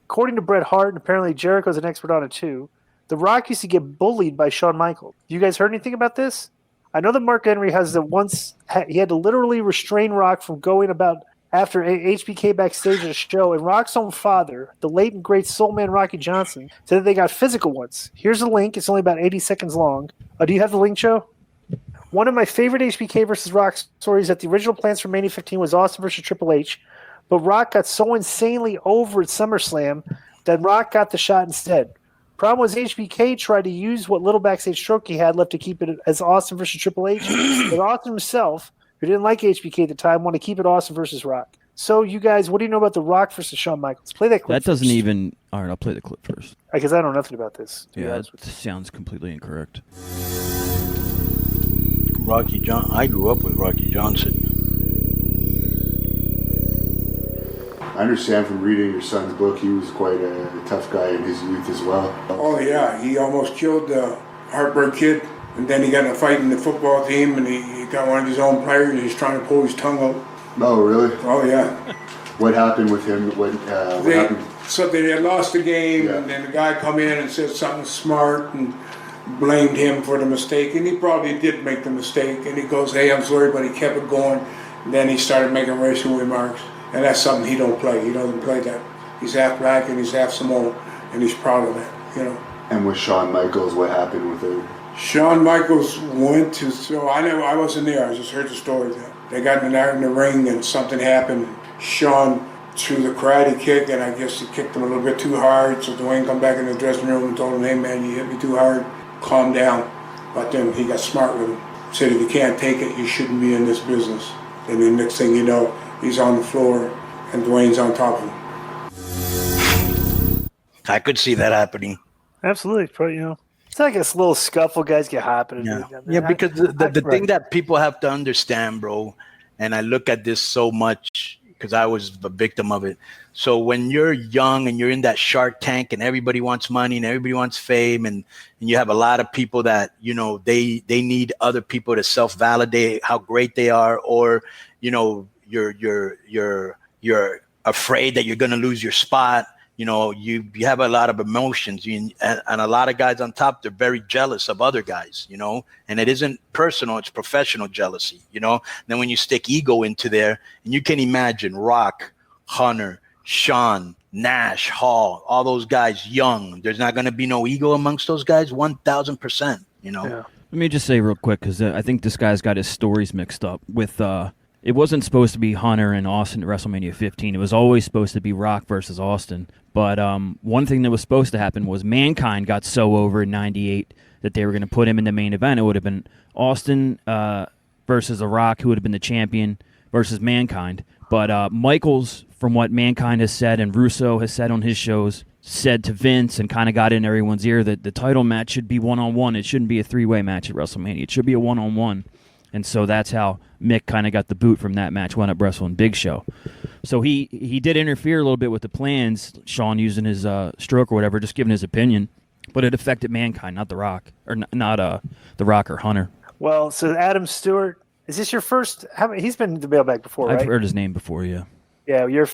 According to Bret Hart, and apparently Jericho's an expert on it too, The Rock used to get bullied by Shawn Michaels. You guys heard anything about this? I know that Mark Henry he had to literally restrain Rock from going about after HBK backstage at a show, and Rock's own father, the late and great soul man Rocky Johnson, said that they got physical once. Here's a link. It's only about 80 seconds long. Do you have the link, Joe? One of my favorite HBK versus Rock stories that the original plans for Mania 15 was Austin versus Triple H, but Rock got so insanely over at SummerSlam that Rock got the shot instead. Problem was HBK tried to use what little backstage stroke he had left to keep it as Austin versus Triple H, but Austin himself, who didn't like HBK at the time, wanted to keep it Austin versus Rock. So, you guys, what do you know about The Rock versus Shawn Michaels? Play that clip That doesn't first. even... All right, I'll play the clip first. Because I know nothing about this. Yeah, it sounds completely incorrect. I grew up with Rocky Johnson. I understand from reading your son's book, he was quite a tough guy in his youth as well. Oh, yeah. He almost killed the Hartburg kid. And then he got in a fight in the football team, and he got one of his own players, and he's trying to pull his tongue out. Oh, really? Oh, yeah. What happened with him? What happened? So they had lost the game, Yeah. and then the guy come in and said something smart and blamed him for the mistake, and he probably did make the mistake, and he goes, hey, I'm sorry, but he kept it going. And then he started making racial remarks, and that's something he don't play. He doesn't play that. He's half black and he's half Samoan, and he's proud of that, you know. And with Shawn Michaels, what happened with him? Shawn Michaels went to, so I wasn't there, I just heard the story. They got in the ring and something happened. Shawn threw the karate kick, and I guess he kicked him a little bit too hard, so Dwayne come back in the dressing room and told him, hey man, you hit me too hard, calm down. But then he got smart with him, said if you can't take it, you shouldn't be in this business. And then next thing you know, he's on the floor and Dwayne's on top of him. I could see that happening. Absolutely. Probably, you know. It's like this little scuffle, guys get hopping. Yeah, because the thing that people have to understand, bro, and I look at this so much because I was the victim of it. So when you're young and you're in that Shark Tank and everybody wants money and everybody wants fame, and you have a lot of people that, you know, they need other people to self-validate how great they are, or, you know, you're afraid that you're going to lose your spot. You know, you have a lot of emotions, and a lot of guys on top, they're very jealous of other guys, you know, and it isn't personal, it's professional jealousy, you know. Then when you stick ego into there, and you can imagine Rock, Hunter, Shawn, Nash, Hall, all those guys young, there's not going to be no ego amongst those guys, 1,000%, you know. Yeah. Let me just say real quick, because I think this guy's got his stories mixed up with it wasn't supposed to be Hunter and Austin at WrestleMania 15. It was always supposed to be Rock versus Austin. But one thing that was supposed to happen was Mankind got so over in 98 that they were going to put him in the main event. It would have been Austin versus The Rock, who would have been the champion, versus Mankind. But Michaels, from what Mankind has said and Russo has said on his shows, said to Vince and kind of got in everyone's ear that the title match should be one-on-one. It shouldn't be a three-way match at WrestleMania. It should be a one-on-one. And so that's how Mick kind of got the boot from that match, wound up wrestling Big Show. So he did interfere a little bit with the plans, Shawn using his stroke or whatever, just giving his opinion. But it affected Mankind, not The Rock, or not The Rock or Hunter. Well, so Adam Stewart, is this your first? He's been in the mailbag before, right? I've heard his name before, yeah. Yeah, you're